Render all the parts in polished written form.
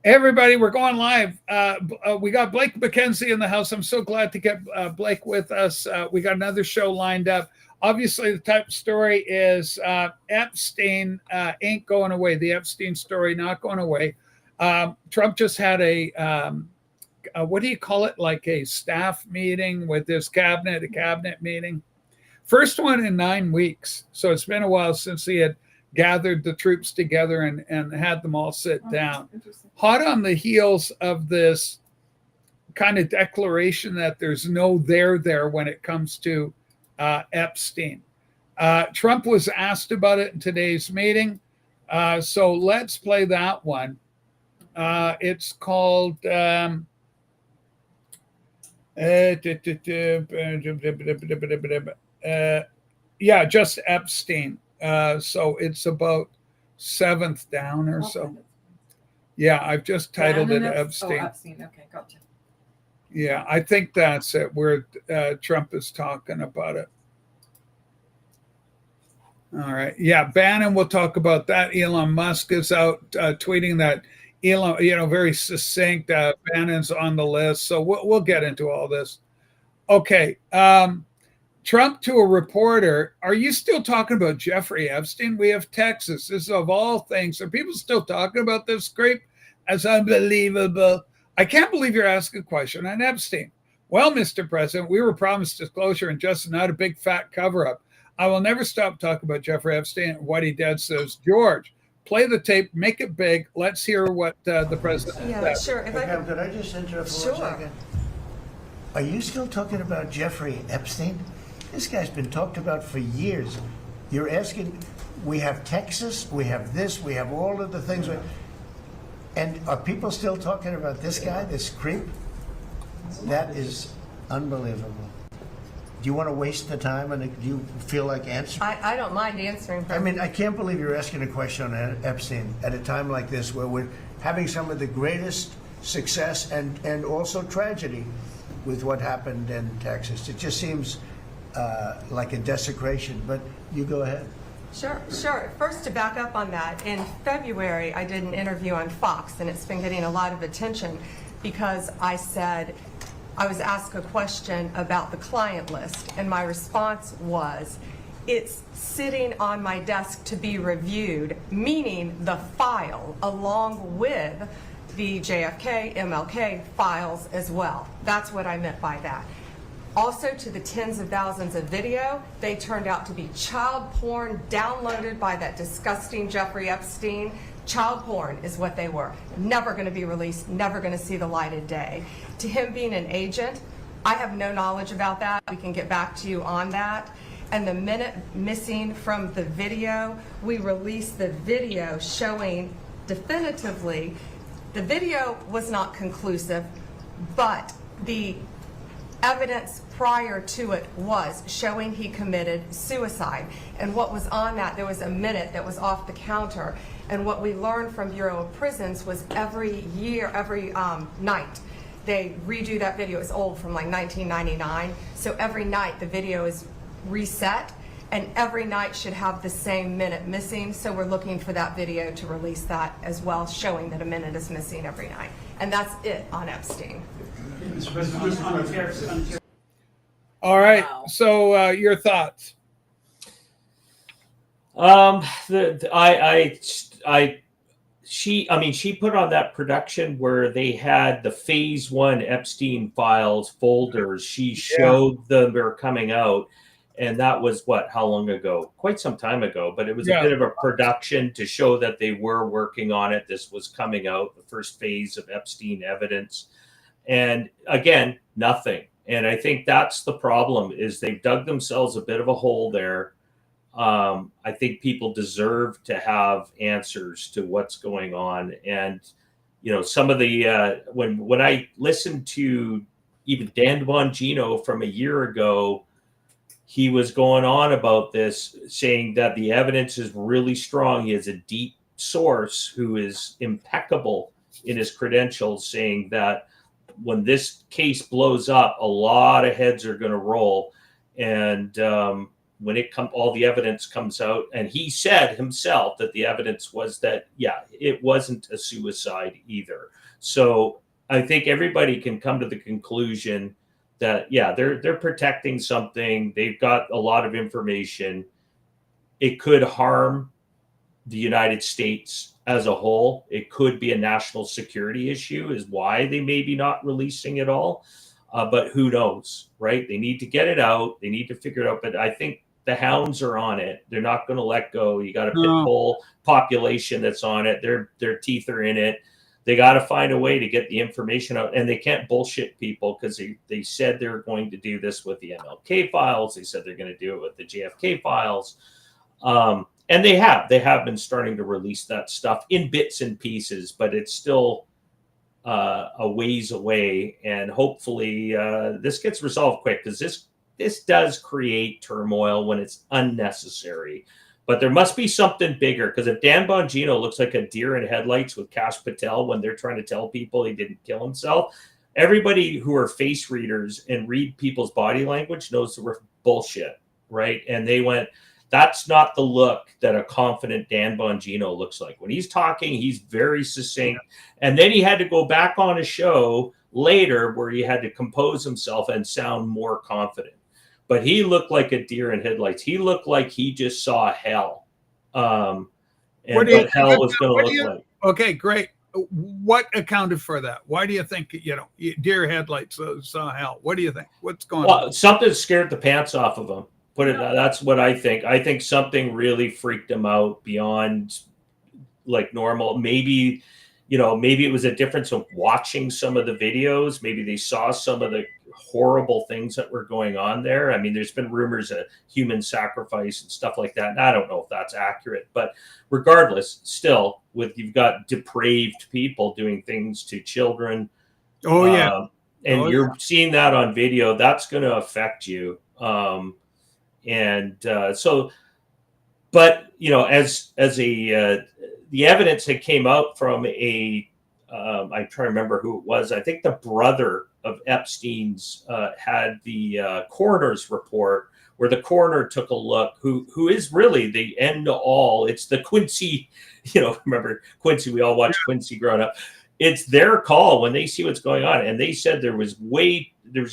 Hey everybody, we're going live. We got Blake McKenzie in the house. I'm so glad to get Blake with us. We got another show lined up. Obviously, the type of story is Epstein ain't going away. The Epstein story not going away. Trump just had what do you call it? Like a staff meeting with his cabinet, a cabinet meeting. First one in 9 weeks. So it's been a while since he had gathered the troops together and had them all sit down. Hot on the heels of this kind of declaration that there's no there when it comes to Epstein. Trump was asked about it in today's meeting. So let's play that one. It's called just Epstein. So it's about seventh down or so. Yeah, I've just titled it Epstein. Oh, Epstein. Okay, gotcha. Yeah, I think that's it, where Trump is talking about it. All right. Yeah, Bannon, we'll talk about that. Elon Musk is out tweeting that Elon, very succinct. Bannon's on the list. So we'll get into all this. Okay. Trump to a reporter, are you still talking about Jeffrey Epstein? We have Texas. This is of all things. Are people still talking about this scrape? As unbelievable. I can't believe you're asking a question on Epstein. Well, Mr. President, we were promised disclosure and justice, not a big fat cover-up. I will never stop talking about Jeffrey Epstein and what he did, says George. Play the tape, make it big. Let's hear what the president said. Sure. Could I just interrupt for 1 second? Are you still talking about Jeffrey Epstein? This guy's been talked about for years. You're asking, we have Texas, we have this, we have all of the things. And are people still talking about this guy, this creep? That is unbelievable. Do you want to waste the time, and do you feel like answering? I don't mind answering. I mean, I can't believe you're asking a question on Epstein at a time like this, where we're having some of the greatest success and also tragedy with what happened in Texas. It just seems like a desecration, but you go ahead. Sure. First, to back up on that, in February, I did an interview on Fox, and it's been getting a lot of attention because I said, I was asked a question about the client list, and my response was, it's sitting on my desk to be reviewed, meaning the file along with the JFK, MLK files as well. That's what I meant by that. Also, to the tens of thousands of video, they turned out to be child porn downloaded by that disgusting Jeffrey Epstein. Child porn is what they were. Never going to be released, never going to see the light of day. To him being an agent, I have no knowledge about that. We can get back to you on that. And the minute missing from the video, we released the video showing definitively the video was not conclusive, but the evidence prior to it was showing he committed suicide. And what was on that, there was a minute that was off the counter. And what we learned from Bureau of Prisons was every night, they redo that video. It's old, from like 1999. So every night the video is reset, and every night should have the same minute missing. So we're looking for that video to release that as well, showing that a minute is missing every night. And that's it on Epstein. All right. Wow. So your thoughts? She put on that production where they had the phase 1 Epstein Files folders. She showed them were coming out, and that was how long ago? Quite some time ago, but it was a bit of a production to show that they were working on it. This was coming out, the first phase of Epstein evidence. And again, nothing. And I think that's the problem, is they've dug themselves a bit of a hole there. I think people deserve to have answers to what's going on. And, some of the, when I listened to even Dan Bongino from a year ago, he was going on about this, saying that the evidence is really strong. He has a deep source who is impeccable in his credentials, saying that when this case blows up, a lot of heads are going to roll. And when all the evidence comes out, and he said himself that the evidence was that, yeah, it wasn't a suicide either. So I think everybody can come to the conclusion that, yeah, they're protecting something. They've got a lot of information. It could harm the United States as a whole. It could be a national security issue, is why they may be not releasing it all. But who knows, right? They need to get it out. They need to figure it out. But I think the hounds are on it. They're not going to let go. You got a pit bull population that's on it. Their teeth are in it. They got to find a way to get the information out, and they can't bullshit people, because they said they were going to do this with the MLK files. They said they're going to do it with the JFK files. And they have been starting to release that stuff in bits and pieces, but it's still a ways away. And hopefully this gets resolved quick, because this does create turmoil when it's unnecessary. But there must be something bigger, because if Dan Bongino looks like a deer in headlights with Kash Patel when they're trying to tell people he didn't kill himself, everybody who are face readers and read people's body language knows that we're bullshit, right? And they went, that's not the look that a confident Dan Bongino looks like. When he's talking, he's very succinct. And then he had to go back on a show later where he had to compose himself and sound more confident. But he looked like a deer in headlights. He looked like he just saw hell. And what hell was going to look like. Okay, great. What accounted for that? Why do you think, deer headlights saw hell? What do you think? What's going on? Something scared the pants off of him. That's what I think. I think something really freaked him out beyond like normal. Maybe it was a difference of watching some of the videos. Maybe they saw some of the horrible things that were going on there. I mean, there's been rumors of human sacrifice and stuff like that. And I don't know if that's accurate, but regardless, still, you've got depraved people doing things to children. Oh yeah. You're seeing that on video. That's going to affect you. But the evidence that came out from I'm trying to remember who it was. I think the brother of Epstein's had the coroner's report, where the coroner took a look, who is really the end all. It's the Quincy, remember Quincy, we all watched Quincy growing up. It's their call when they see what's going on. And they said there's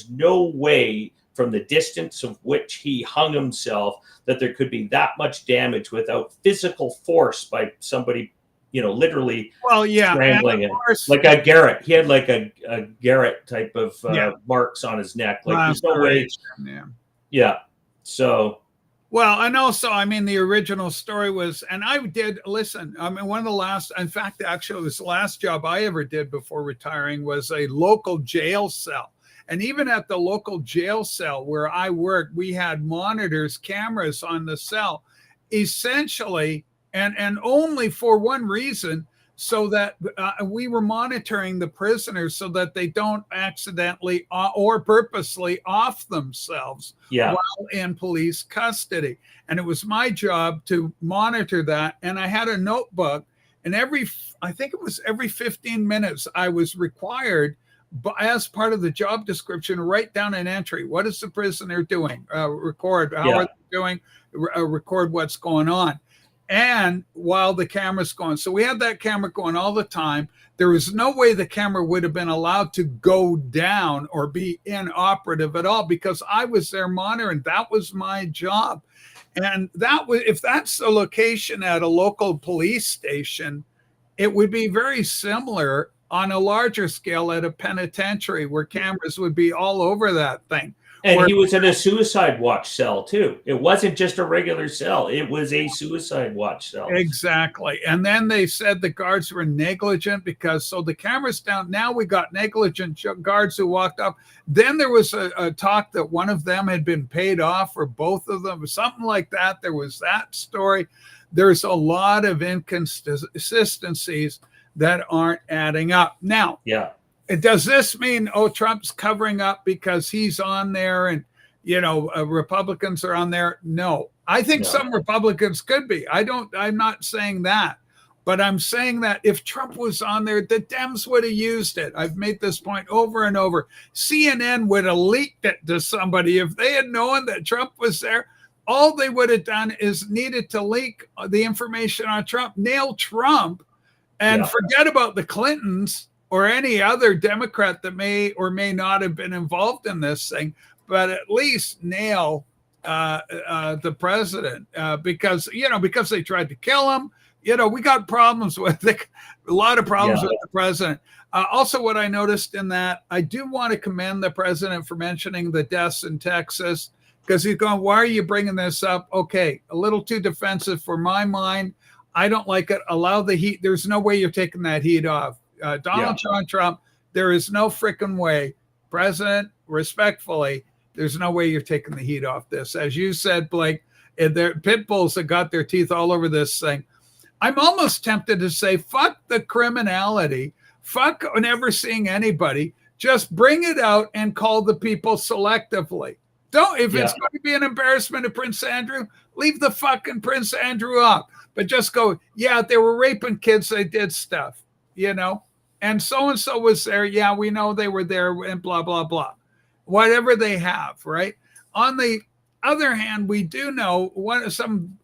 no way from the distance of which he hung himself that there could be that much damage without physical force by somebody, literally strangling him. Like a Garrett. He had like a Garrett type of marks on his neck. Like there's no way. Yeah. So. Well, and also, I mean, the original story was, and I did listen. I mean, one of the last, in fact, actually, it was the last job I ever did before retiring was a local jail cell. And even at the local jail cell where I worked, we had monitors, cameras on the cell, essentially, and only for one reason, so that we were monitoring the prisoners so that they don't accidentally or purposely off themselves while in police custody. And it was my job to monitor that. And I had a notebook, and I think it was every 15 minutes, I was required, but as part of the job description, write down an entry. What is the prisoner doing? Record how are they doing? Record what's going on. And while the camera's going, so we had that camera going all the time. There was no way the camera would have been allowed to go down or be inoperative at all, because I was there monitoring. That was my job. And if that's the location at a local police station, it would be very similar on a larger scale at a penitentiary, where cameras would be all over that thing. And he was in a suicide watch cell too. It wasn't just a regular cell. It was a suicide watch cell. Exactly. And then they said the guards were negligent so the camera's down. Now we got negligent guards who walked up. Then there was a talk that one of them had been paid off, or both of them, something like that. There was that story. There's a lot of inconsistencies that aren't adding up. Now, does this mean, Trump's covering up because he's on there and, Republicans are on there? No. I think some Republicans could be. I'm not saying that. But I'm saying that if Trump was on there, the Dems would have used it. I've made this point over and over. CNN would have leaked it to somebody. If they had known that Trump was there, all they would have done is needed to leak the information on Trump, nail Trump, and forget about the Clintons or any other Democrat that may or may not have been involved in this thing, but at least nail the president because they tried to kill him. We got problems with a lot of problems with the president. Also, what I noticed in that, I do want to commend the president for mentioning the deaths in Texas, because he's going, why are you bringing this up? Okay, a little too defensive for my mind. I don't like it. Allow the heat. There's no way you're taking that heat off. Donald John Trump, there is no freaking way. President, respectfully, there's no way you're taking the heat off this. As you said, Blake, their pit bulls have got their teeth all over this thing. I'm almost tempted to say, fuck the criminality. Fuck never seeing anybody. Just bring it out and call the people selectively. If it's going to be an embarrassment to Prince Andrew, leave the fucking Prince Andrew up. But just go, they were raping kids, they did stuff, and so was there. Yeah, we know they were there and blah, blah, blah. Whatever they have, right? On the other hand, we do know some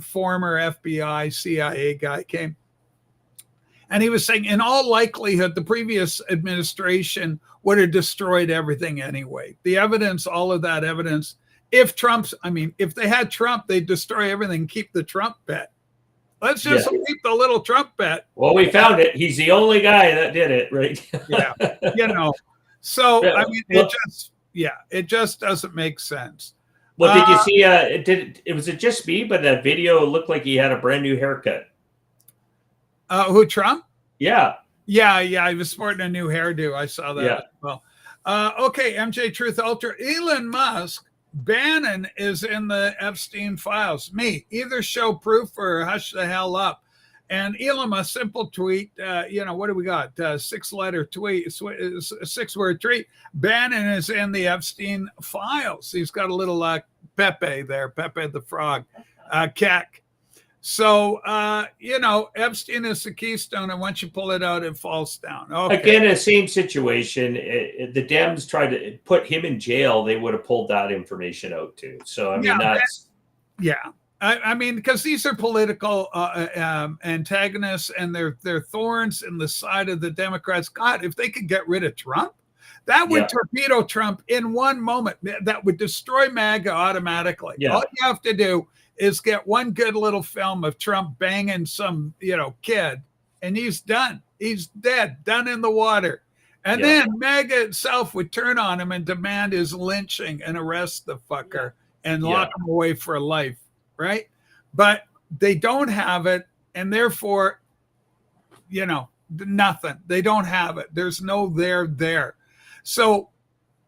former FBI, CIA guy came, and he was saying, in all likelihood, the previous administration would have destroyed everything anyway. The evidence, all of that evidence, if they had Trump, they'd destroy everything, keep the Trump bet. Let's just keep the little Trump bet. Well, we found it. He's the only guy that did it, right? So, it just doesn't make sense. Well, did you see, was it just me, but that video looked like he had a brand new haircut? Who, Trump? Yeah. Yeah, he was sporting a new hairdo. I saw that as well. Okay, MJ Truth Ultra. Elon Musk, Bannon is in the Epstein Files. Me, either show proof or hush the hell up. And Elon, a simple tweet, what do we got? 6-letter tweet, 6-word tweet. Bannon is in the Epstein Files. He's got a little Pepe there, Pepe the Frog, Keck. So, Epstein is the keystone, and once you pull it out, it falls down. Okay. Again, the same situation. The Dems tried to put him in jail. They would have pulled that information out too. So, that's... because these are political antagonists, and they're thorns in the side of the Democrats. God, if they could get rid of Trump, that would torpedo Trump in one moment. That would destroy MAGA automatically. Yeah. All you have to do is get one good little film of Trump banging some, kid, and he's done. He's dead, done in the water. And then MAGA itself would turn on him and demand his lynching and arrest the fucker and lock him away for life, right? But they don't have it, and therefore, nothing. They don't have it. There's no there. So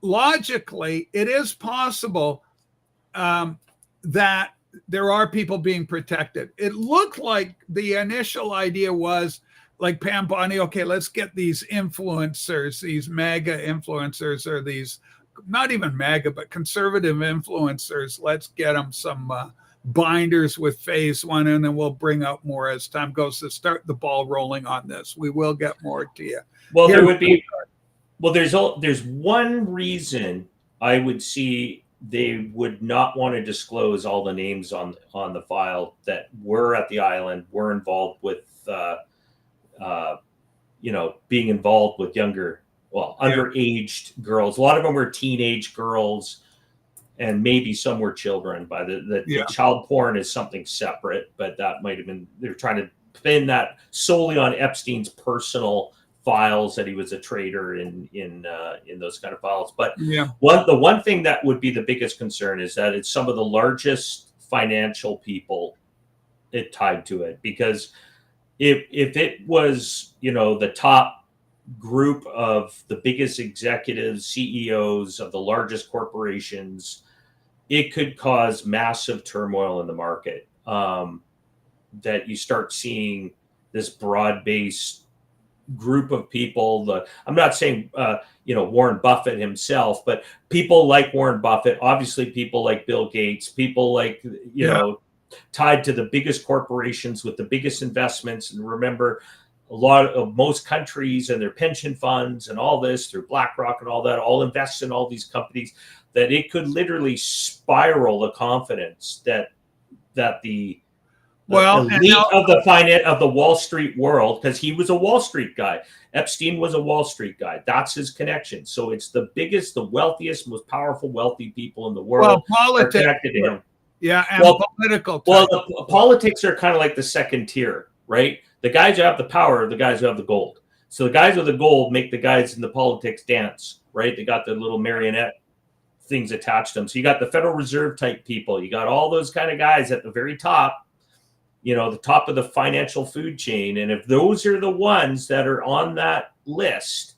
logically, it is possible that there are people being protected. It looked like the initial idea was like Pam Bondi, okay, let's get these influencers, these MAGA influencers, or these, not even MAGA, but conservative influencers. Let's get them some binders with phase one, and then we'll bring out more as time goes to start the ball rolling on this. We will get more to you. Well, there's one reason I would see they would not want to disclose all the names on the file that were at the island, were involved with, being involved with underaged girls. A lot of them were teenage girls, and maybe some were children. By the child porn is something separate, but that might have been, they're trying to pin that solely on Epstein's personal files, that he was a traitor in those kind of files. But the one thing that would be the biggest concern is that it's some of the largest financial people it tied to it, because if it was the top group of the biggest executives, CEOs of the largest corporations, it could cause massive turmoil in the market, that you start seeing this broad-based group of people. I'm not saying Warren Buffett himself, but people like Warren Buffett, obviously people like Bill Gates, people like tied to the biggest corporations with the biggest investments. And remember, lot of most countries and their pension funds and all this through BlackRock and all that, all invest in all these companies, that it could literally spiral the confidence that the elite of the Wall Street world, because he was a Wall Street guy. Epstein was a Wall Street guy. That's his connection. So it's the biggest, the wealthiest, most powerful, wealthy people in the world are connected to him. Yeah, and political. Well, the politics are kind of like the second tier, right? The guys who have the power are the guys who have the gold. So the guys with the gold make the guys in the politics dance, right? They got the little marionette things attached to them. So you got the Federal Reserve type people. You got all those kind of guys at the very top, the top of the financial food chain. And if those are the ones that are on that list,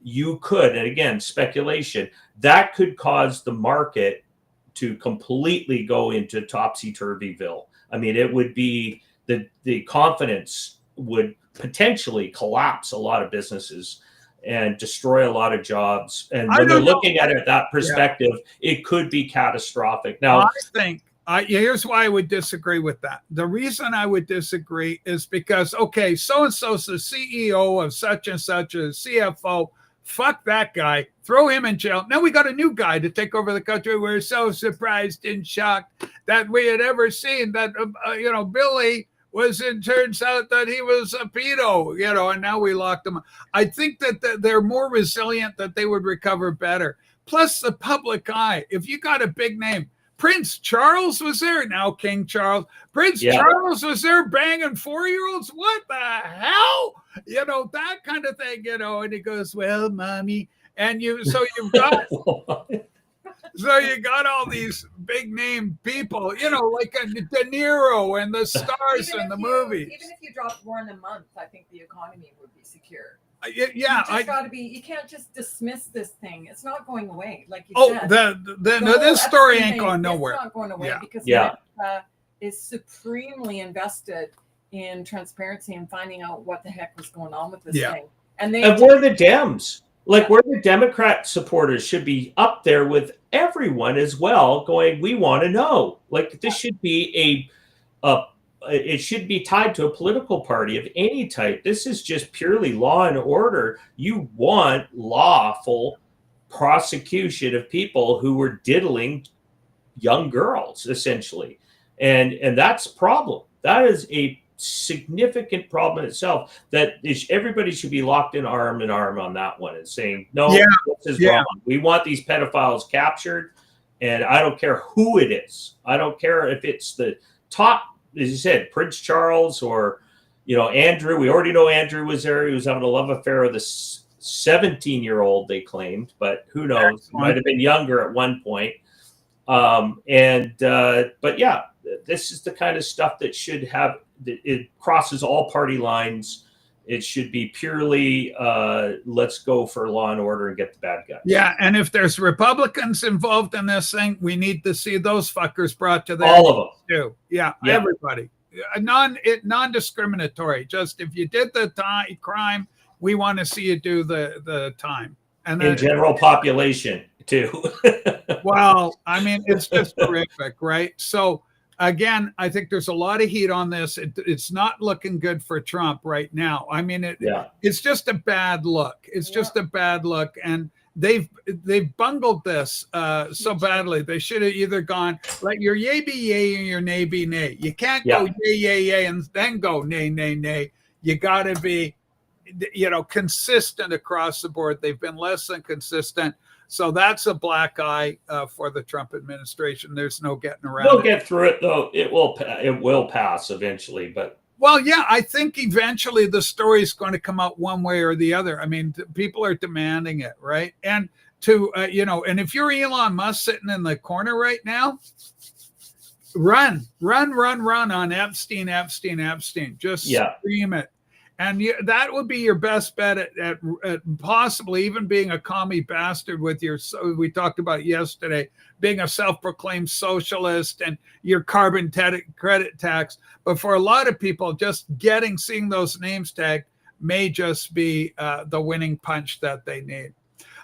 you could, and again, speculation, that could cause the market to completely go into topsy-turvyville. I mean, it would be the confidence would potentially collapse a lot of businesses and destroy a lot of jobs. And when they're looking at it that perspective, it could be catastrophic. Now, I think here's why I would disagree with that. The reason I would disagree is because, okay, so-and-so's the CEO of such and such, a CFO. Fuck that guy. Throw him in jail. Now we got a new guy to take over the country. We're so surprised and shocked that we had ever seen that, Billy turns out that he was a pedo, and now we locked him. I think that they're more resilient, that they would recover better. Plus the public eye. If you got a big name, Prince Charles was there, now King Charles. Prince Charles was there banging 4-year-olds. What the hell? That kind of thing, and he goes, well, mommy. And you've got so you got all these big name people, like De Niro and the stars in the movies. Even if you dropped more in a month, I think the economy would be secure. You can't just dismiss this thing. It's not going away, like you said. This story ain't going nowhere. It's not going away because America is supremely invested in transparency and finding out what the heck was going on with this thing. And we're the Dems. Like, we're the Democrat supporters should be up there with everyone as well, going, we want to know. Like, this should be it should be tied to a political party of any type. This is just purely law and order. You want lawful prosecution of people who were diddling young girls, essentially. And that's a problem. That is a significant problem in itself, that everybody should be locked in arm on that one and saying, no, this is wrong. We want these pedophiles captured, and I don't care who it is. I don't care if it's the top, as you said, Prince Charles or, Andrew. We already know Andrew was there. He was having a love affair with a 17-year-old, they claimed, but who knows? He might have been younger at one point. But yeah, this is the kind of stuff that should have, it crosses all party lines. It should be purely, let's go for law and order and get the bad guys. Yeah, and if there's Republicans involved in this thing, we need to see those fuckers brought to their all of them too. Yeah, everybody. Non-discriminatory. Just if you did the crime, we want to see you do the time. And in general population too. Well, I mean, it's just horrific, right? So again, I think there's a lot of heat on this. It's not looking good for Trump right now. I mean, it's just a bad look. It's just a bad look, and they've bungled this so badly. They should have either gone, let your yay be yay and your nay be nay. You can't go yay yay yay and then go nay nay nay. You got to be, consistent across the board. They've been less than consistent. So that's a black eye for the Trump administration. There's no getting around. We'll get through it, though. It will pass eventually. But I think eventually the story is going to come out one way or the other. I mean, people are demanding it, right? And and if you're Elon Musk sitting in the corner right now, run on Epstein. Just scream it. And that would be your best bet at possibly even being a commie bastard with we talked about yesterday, being a self-proclaimed socialist and your carbon credit tax. But for a lot of people, just seeing those names tagged may just be the winning punch that they need.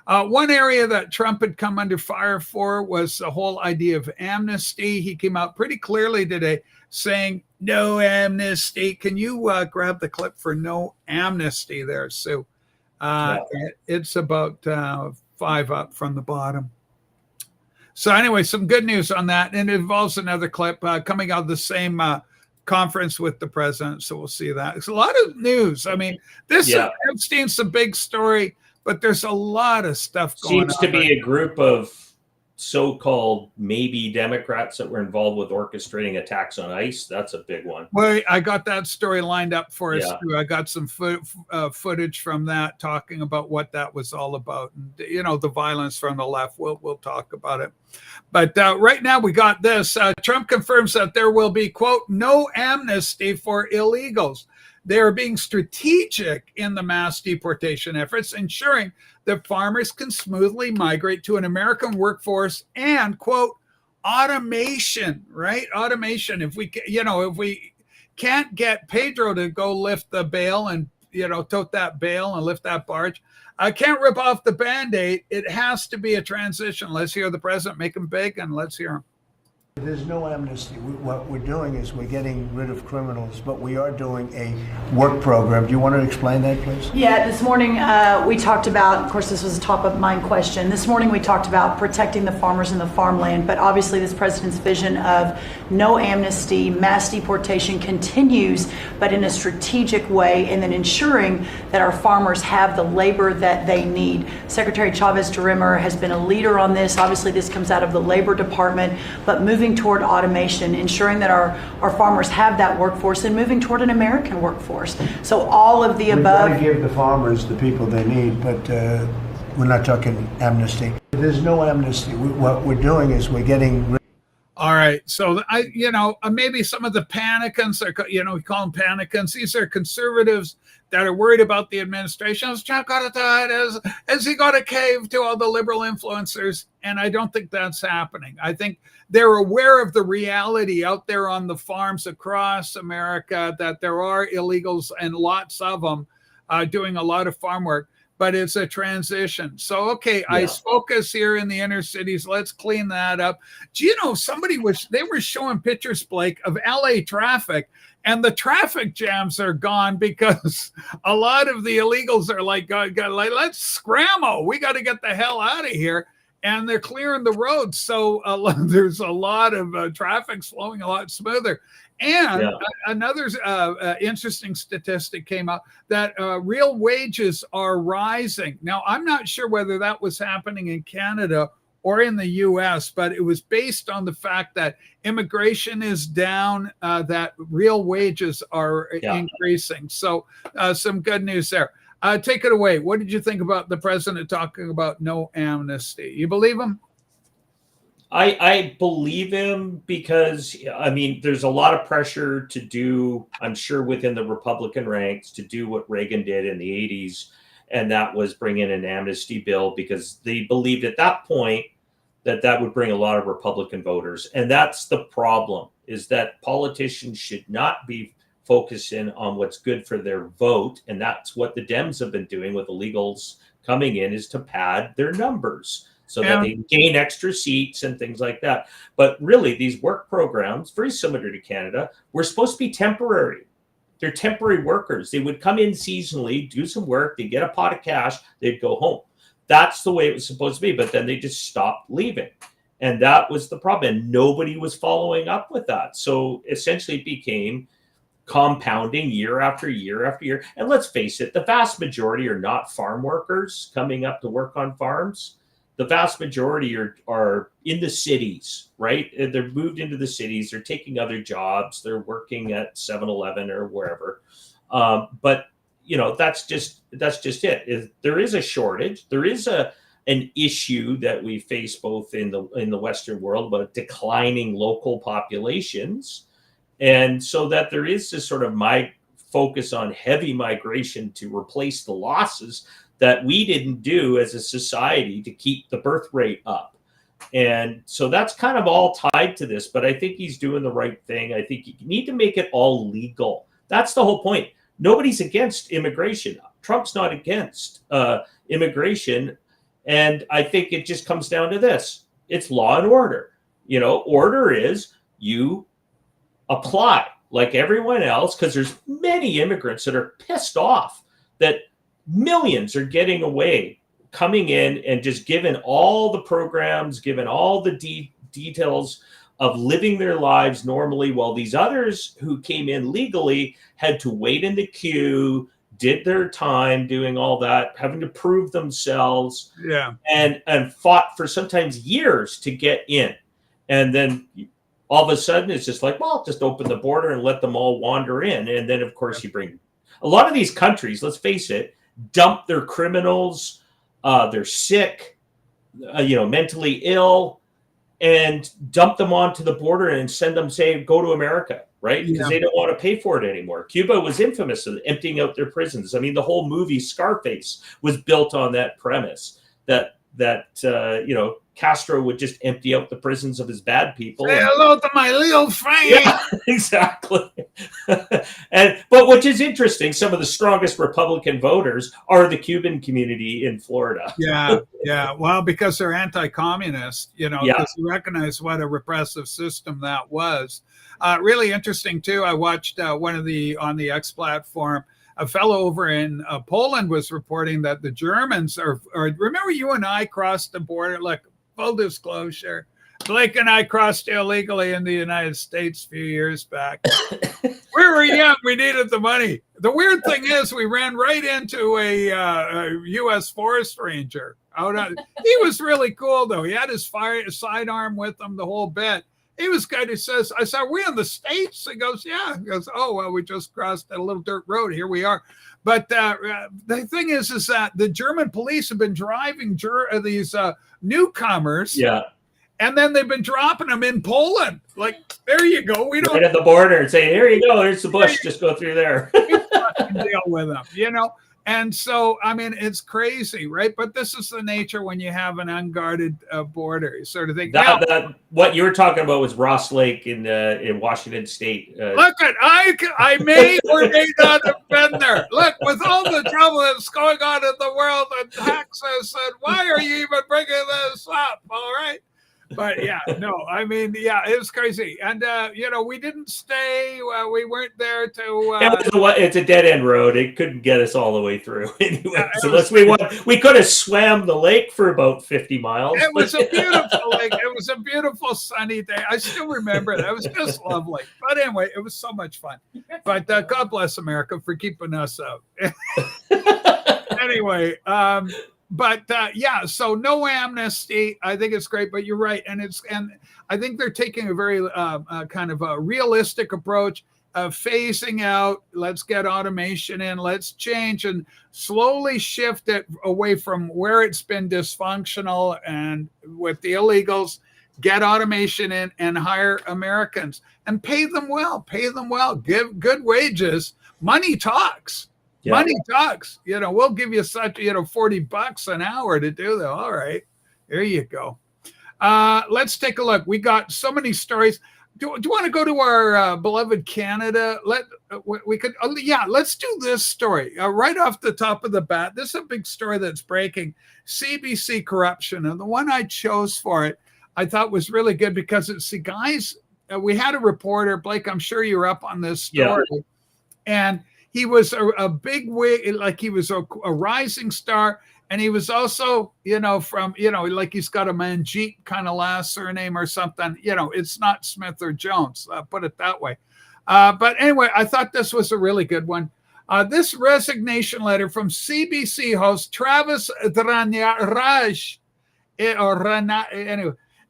One area that Trump had come under fire for was the whole idea of amnesty. He came out pretty clearly today saying, No amnesty. Can you grab the clip for no amnesty there, Sue? It's about 5 up from the bottom. So anyway, some good news on that. And it involves another clip coming out of the same conference with the president. So we'll see that. It's a lot of news. I mean, this Epstein's a big story, but there's a lot of stuff going on. Seems to be a group of so-called maybe Democrats that were involved with orchestrating attacks on ICE. That's a big one. Well, I got that story lined up for us too. I got some footage from that talking about what that was all about, and the violence from the left. We'll talk about it. But right now we got this. Trump confirms that there will be, quote, no amnesty for illegals. They are being strategic in the mass deportation efforts, ensuring that farmers can smoothly migrate to an American workforce and, quote, automation, right? Automation. If we can't get Pedro to go lift the bale and, tote that bale and lift that barge, I can't rip off the Band-Aid. It has to be a transition. Let's hear the president make him big, and let's hear him. There's no amnesty. What we're doing is we're getting rid of criminals, but we are doing a work program. Do you want to explain that, please? Yeah, this morning we talked about, of course, this was a top of mind question. This morning we talked about protecting the farmers and the farmland, but obviously this president's vision of no amnesty, mass deportation continues, but in a strategic way, and then ensuring that our farmers have the labor that they need. Secretary Chavez-Durimer has been a leader on this. Obviously this comes out of the Labor Department, but moving toward automation, ensuring that our farmers have that workforce, and moving toward an American workforce. So all of the above. We want to give the farmers the people they need, but we're not talking amnesty. There's no amnesty. What we're doing is we're getting. All right. So maybe some of the panicants are, we call them panicants. These are conservatives that are worried about the administration. Has he got a cave to all the liberal influencers? And I don't think that's happening. I think they're aware of the reality out there on the farms across America, that there are illegals and lots of them doing a lot of farm work, but it's a transition. So, okay, ICE focus here in the inner cities. Let's clean that up. Do you know, they were showing pictures, Blake, of LA traffic, and the traffic jams are gone because a lot of the illegals are like, let's scramble. We got to get the hell out of here. And they're clearing the roads. So there's a lot of traffic flowing a lot smoother. And another interesting statistic came out that real wages are rising. Now, I'm not sure whether that was happening in Canada or in the US, but it was based on the fact that immigration is down, that real wages are increasing. So some good news there. Take it away. What did you think about the president talking about no amnesty? You believe him? I believe him because, there's a lot of pressure to do, I'm sure, within the Republican ranks to do what Reagan did in the 80s. And that was bring in an amnesty bill because they believed at that point that would bring a lot of Republican voters. And that's the problem, is that politicians should not be focusing on what's good for their vote. And that's what the Dems have been doing with illegals coming in, is to pad their numbers so that they gain extra seats and things like that. But really, these work programs, very similar to Canada, were supposed to be temporary. They're temporary workers. They would come in seasonally, do some work, they get a pot of cash, they'd go home. That's the way it was supposed to be. But then they just stopped leaving. And that was the problem. And nobody was following up with that. So essentially it became compounding year after year after year. And let's face it, the vast majority are not farm workers coming up to work on farms. The vast majority are in the cities, right? They're moved into the cities. They're taking other jobs. They're working at 7-Eleven or wherever. But that's just it. There is a shortage. There is an issue that we face both in the Western world about declining local populations. And so that there is this sort of focus on heavy migration to replace the losses that we didn't do as a society to keep the birth rate up. And so that's kind of all tied to this, but I think he's doing the right thing. I think you need to make it all legal. That's the whole point. Nobody's against immigration. Trump's not against immigration. And I think it just comes down to this. It's law and order. Order is you apply. like everyone else, because there's many immigrants that are pissed off that millions are getting away, coming in and just given all the programs, given all the details of living their lives normally, while these others who came in legally had to wait in the queue, did their time doing all that, having to prove themselves, and fought for sometimes years to get in. And then all of a sudden it's just like, well, just open the border and let them all wander in. And then, of course, you bring a lot of these countries, let's face it, dump their criminals, they're sick, mentally ill, and dump them onto the border and send them, say, go to America, right? Because they don't want to pay for it anymore. Cuba was infamous of emptying out their prisons. I mean, the whole movie Scarface was built on that premise that Castro would just empty out the prisons of his bad people. Say hello to my little friend. Yeah, exactly. But which is interesting, some of the strongest Republican voters are the Cuban community in Florida. Yeah. Well, because they're anti-communist, because you recognize what a repressive system that was. Really interesting too. I watched on the X platform. A fellow over in Poland was reporting that the Germans are. Remember, you and I crossed the border. Like, full disclosure, Blake and I crossed illegally in the United States a few years back. We were young. We needed the money. The weird thing is, we ran right into a U.S. forest ranger. He was really cool, though. He had his sidearm with him, the whole bit. He was good. He says, I said, are we in the States? He goes, yeah. He goes, oh, well, we just crossed a little dirt road. Here we are. But the thing is that the German police have been driving these newcomers. Yeah. And then they've been dropping them in Poland. Like, there you go. We don't right at the border and say, here you go. There's the bush. Just go through there. Deal with them, And so, I mean, it's crazy, right? But this is the nature when you have an unguarded border, you sort of thing. What you were talking about was Ross Lake in Washington State. Look, I may or may not have been there. Look, with all the trouble that's going on in the world and Texas, and why are you even bringing this up? All right. But it was crazy. And, we didn't stay. We weren't there to. It's a dead end road. It couldn't get us all the way through anyway. Unless we could have swam the lake for about 50 miles. It was a beautiful lake. It was a beautiful sunny day. I still remember it. It was just lovely. But anyway, it was so much fun. But God bless America for keeping us out. Anyway, so no amnesty. I think it's great, but you're right, and I think they're taking a very kind of a realistic approach of phasing out. Let's get automation in. Let's change and slowly shift it away from where it's been dysfunctional, and with the illegals, get automation in and hire Americans and pay them well. Give good wages. Money talks. Yeah. Money talks. We'll give you such, $40 an hour to do that. All right, there you go. Let's take a look. We got so many stories. Do you want to go to our beloved Canada? Let's do this story right off the top of the bat. This is a big story that's breaking. CBC corruption, and the one I chose for it, I thought was really good because it's the guys. We had a reporter, Blake. I'm sure you're up on this story, and he was a big wig, like he was a rising star. And he was also, from, like he's got a Manjeet kind of last surname or something. It's not Smith or Jones, put it that way. But anyway, I thought this was a really good one. This resignation letter from CBC host Travis Dana Raj,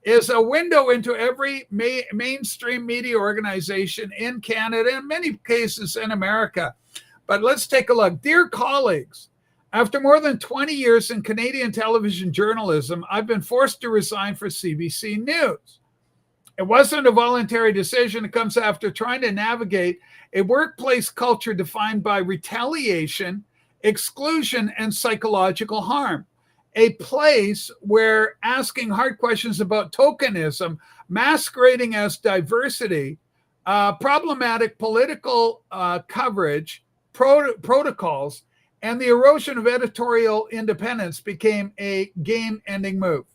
is a window into every mainstream media organization in Canada, in many cases in America. But let's take a look. Dear colleagues, after more than 20 years in Canadian television journalism, I've been forced to resign for CBC News. It wasn't a voluntary decision. It comes after trying to navigate a workplace culture defined by retaliation, exclusion, and psychological harm. A place where asking hard questions about tokenism, masquerading as diversity, problematic political coverage, protocols, and the erosion of editorial independence became a game-ending move.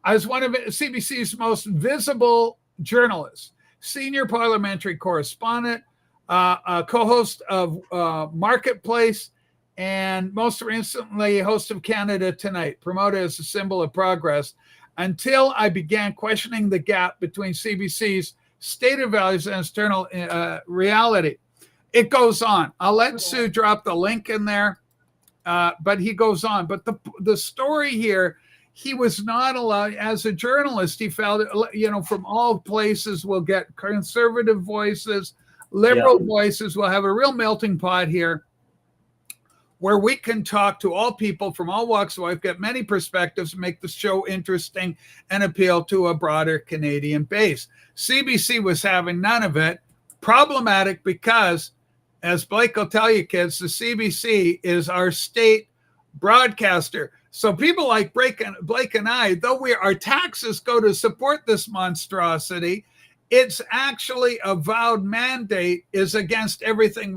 I was one of CBC's most visible journalists, senior parliamentary correspondent, a co-host of Marketplace, and most recently, host of Canada Tonight, promoted as a symbol of progress, until I began questioning the gap between CBC's stated values and external reality. It goes on. I'll let Sue drop the link in there, but he goes on. But the story here, he was not allowed, as a journalist, he felt, from all places we'll get conservative voices, liberal voices. We'll have a real melting pot here where we can talk to all people from all walks of life, get many perspectives, make the show interesting, and appeal to a broader Canadian base. CBC was having none of it. Problematic because, as Blake will tell you, kids, the CBC is our state broadcaster. So people like Blake and I, though our taxes go to support this monstrosity, it's actually a vowed mandate is against everything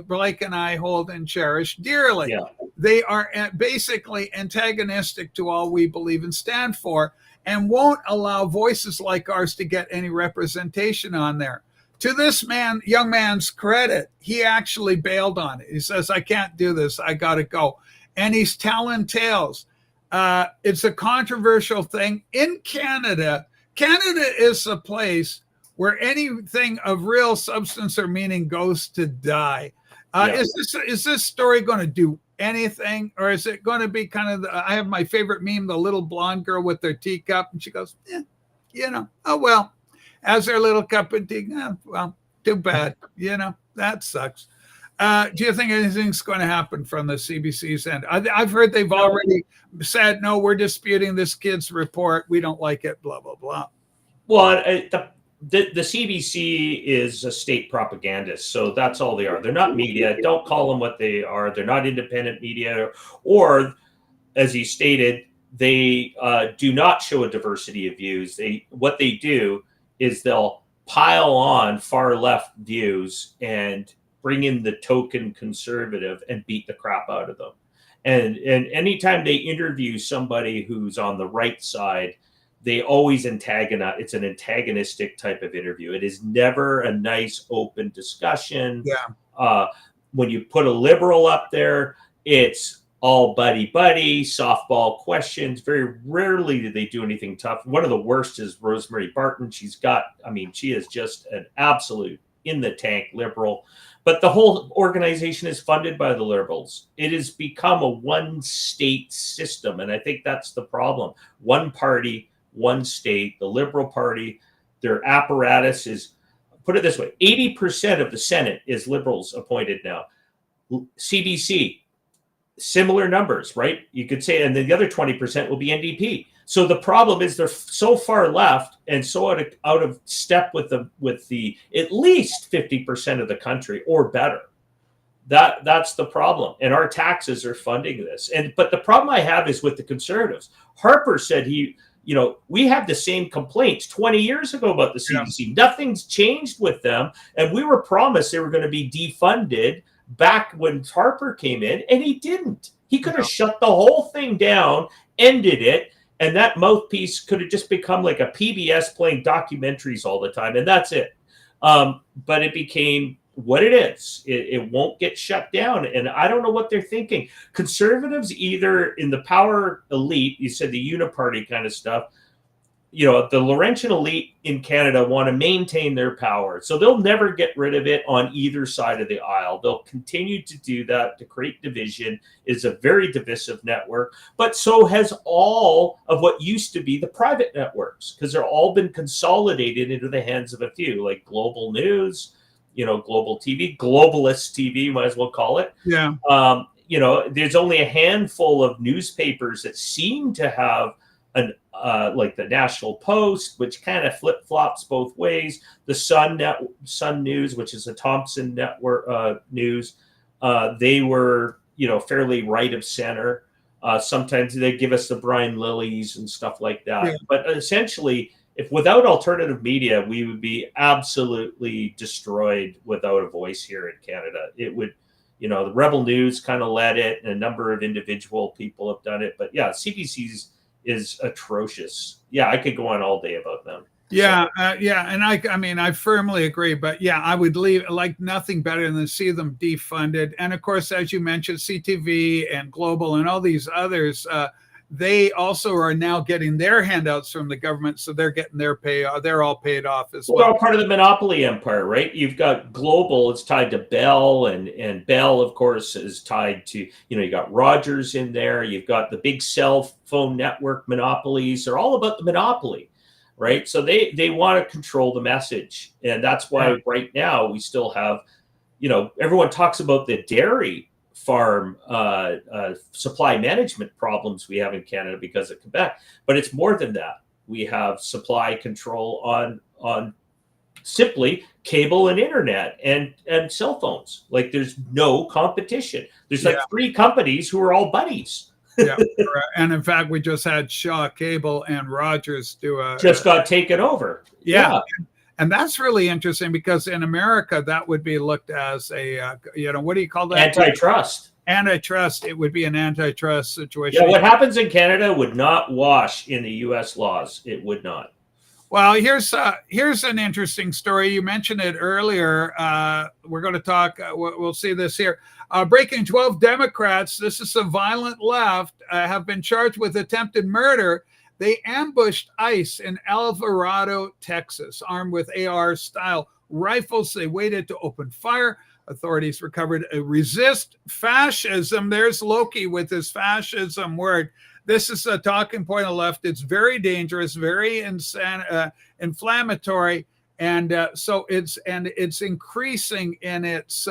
Blake and I hold and cherish dearly. Yeah. They are basically antagonistic to all we believe and stand for, and won't allow voices like ours to get any representation on there. To this young man's credit, he actually bailed on it. He says, I can't do this. I got to go. And he's telling tales. It's a controversial thing. In Canada, Canada is a place where anything of real substance or meaning goes to die. Is this story going to do anything, or is it going to be kind of I have my favorite meme, the little blonde girl with their teacup, and she goes, oh well, as their little cup of tea. Well, too bad, that sucks. Do you think anything's going to happen from the CBC's end? I've heard they've already said, no, we're disputing this kid's report. We don't like it, blah, blah, blah. Well, the CBC is a state propagandist, so that's all they are. They're not media. Don't call them what they are. They're not independent media, or as he stated, they do not show a diversity of views. What they do is they'll pile on far left views and bring in the token conservative and beat the crap out of them. And anytime they interview somebody who's on the right side, they always antagonize. It's an antagonistic type of interview. It is never a nice, open discussion. Yeah. When you put a liberal up there, it's all buddy, softball questions. Very rarely do they do anything tough. One of the worst is Rosemary Barton. She is just an absolute in the tank liberal. But the whole organization is funded by the liberals. It has become a one-state system, and I think that's the problem. One party, one state, the Liberal Party, their apparatus is, put it this way, 80% of the Senate is Liberals appointed now. CBC, similar numbers, right? You could say, and then the other 20% will be NDP. So the problem is they're so far left and so out of step with the at least 50% of the country or better. That's the problem. And our taxes are funding this. But the problem I have is with the Conservatives. Harper said we have the same complaints 20 years ago about the CBC. Yeah. Nothing's changed with them. And we were promised they were going to be defunded back when Harper came in, and he didn't. He could have shut the whole thing down, ended it, and that mouthpiece could have just become like a PBS playing documentaries all the time, and that's it. But it became what it is. It won't get shut down, and I don't know what they're thinking. Conservatives, either in the power elite, you said the uniparty kind of stuff, the Laurentian elite in Canada want to maintain their power. So they'll never get rid of it on either side of the aisle. They'll continue to do that to create division. It is a very divisive network, but so has all of what used to be the private networks, because they're all been consolidated into the hands of a few, like Global News, Global TV, Globalist TV, might as well call it. Yeah. There's only a handful of newspapers that seem to have like the National Post, which kind of flip-flops both ways. The Sun News, which is a Thompson network news, they were, fairly right of center. Sometimes they give us the Brian Lillys and stuff like that. Yeah. But essentially, if without alternative media, we would be absolutely destroyed without a voice here in Canada. It would, the Rebel News kind of led it, and a number of individual people have done it. But yeah, CBC's is atrocious. Yeah, I could go on all day about them. Yeah, and I mean, I firmly agree. But yeah, I would like nothing better than see them defunded. And of course, as you mentioned, CTV and Global and all these others, they also are now getting their handouts from the government, so they're getting their pay. They're all paid off as well. They're all part of the monopoly empire, right? You've got Global; it's tied to Bell, and Bell, of course, is tied to you got Rogers in there. You've got the big cell phone network monopolies. They're all about the monopoly. Right. So they want to control the message. And that's why right now we still have, everyone talks about the dairy farm supply management problems we have in Canada because of Quebec. But it's more than that. We have supply control on simply cable and internet and cell phones. Like there's no competition. There's like 3 companies who are all buddies. Yeah, and in fact, we just had Shaw Cable and Rogers got taken over. Yeah, and that's really interesting because in America that would be looked as a what do you call that? Antitrust. Antitrust. It would be an antitrust situation. Yeah, what happens in Canada would not wash in the U.S. laws. It would not. Well, here's an interesting story. You mentioned it earlier. We're going to talk. We'll see this here. Breaking 12 Democrats. This is the violent left. Have been charged with attempted murder. They ambushed ICE in Alvarado, Texas, armed with AR-style rifles. They waited to open fire. Authorities recovered a resist fascism. There's Loki with his fascism word. This is a talking point of the left. It's very dangerous, very inflammatory, and so it's increasing in its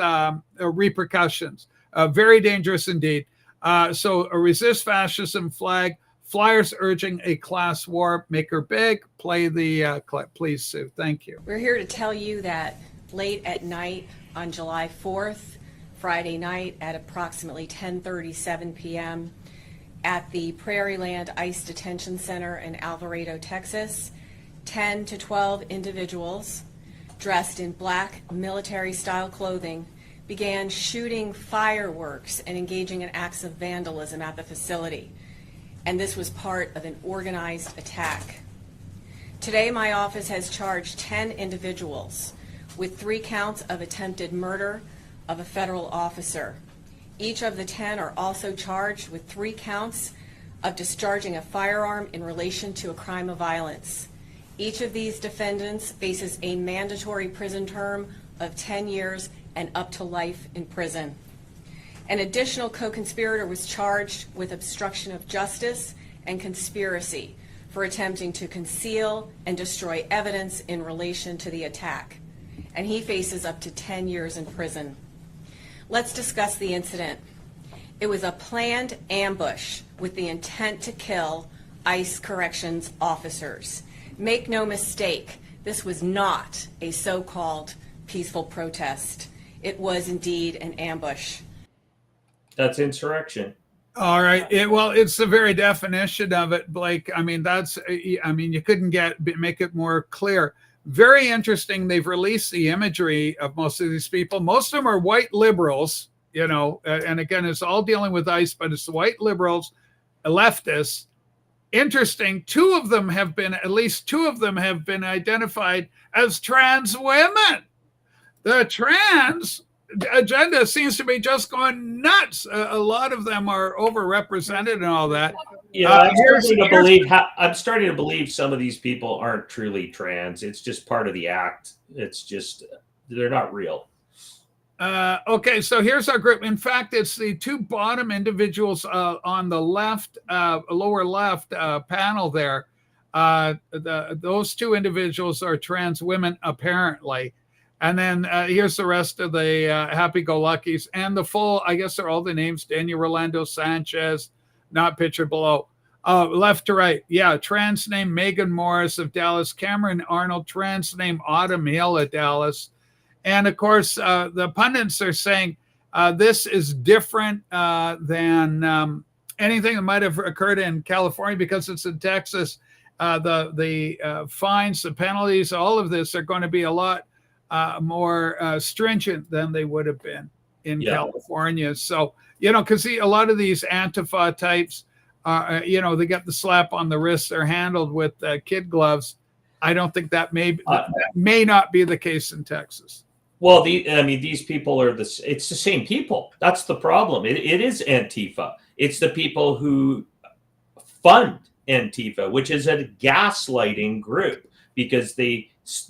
repercussions. Very dangerous indeed. So a resist fascism flag. Flyers urging a class war. Make her big. Play the clip, please, Sue. Thank you. We're here to tell you that late at night on July 4th, Friday night at approximately 10:37 p.m. at the Prairieland ICE Detention Center in Alvarado, Texas, 10 to 12 individuals dressed in black military-style clothing began shooting fireworks and engaging in acts of vandalism at the facility. And this was part of an organized attack. Today, my office has charged 10 individuals with 3 counts of attempted murder of a federal officer. Each of the 10 are also charged with 3 counts of discharging a firearm in relation to a crime of violence. Each of these defendants faces a mandatory prison term of 10 years and up to life in prison. An additional co-conspirator was charged with obstruction of justice and conspiracy for attempting to conceal and destroy evidence in relation to the attack, and he faces up to 10 years in prison. Let's discuss the incident. It was a planned ambush with the intent to kill ICE corrections officers. Make no mistake, this was not a so-called peaceful protest. It was indeed an ambush. That's insurrection. All right. It's the very definition of it, Blake. I mean, you couldn't make it more clear. Very interesting. They've released the imagery of most of these people. Most of them are white liberals, and again, it's all dealing with ICE, but it's the white liberals, leftists. Interesting. At least two of them have been identified as trans women. The trans agenda seems to be just going nuts. A lot of them are overrepresented and all that. Yeah, I'm starting to believe some of these people aren't truly trans. It's just part of the act. It's just they're not real. Okay, so here's our group. In fact, it's the 2 bottom individuals on the left, lower left panel there. Those 2 individuals are trans women, apparently. And then here's the rest of the happy-go-luckies. And the full, I guess they're all the names, Daniel Rolando Sanchez, not pictured below. Left to right, yeah, trans name Megan Morris of Dallas, Cameron Arnold, trans name Autumn Hill of Dallas. And, of course, the pundits are saying this is different than anything that might have occurred in California because it's in Texas. The fines, the penalties, all of this are going to be a lot more stringent than they would have been in California. So, because a lot of these Antifa types, they get the slap on the wrist. They're handled with kid gloves. I don't think that may not be the case in Texas. Well, these people are it's the same people. That's the problem. It is Antifa. It's the people who fund Antifa, which is a gaslighting group, because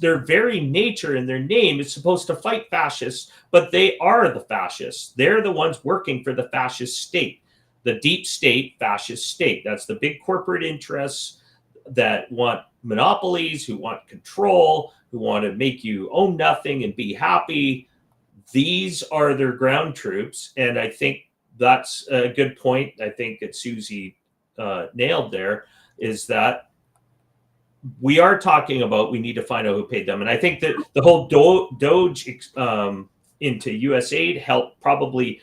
their very nature and their name is supposed to fight fascists, but they are the fascists. They're the ones working for the fascist state, the deep state fascist state. That's the big corporate interests that want monopolies, who want control, who want to make you own nothing and be happy. These are their ground troops. And I think that's a good point. I think that Susie nailed there, is that we are talking about, we need to find out who paid them. And I think that the whole Doge into USAID helped probably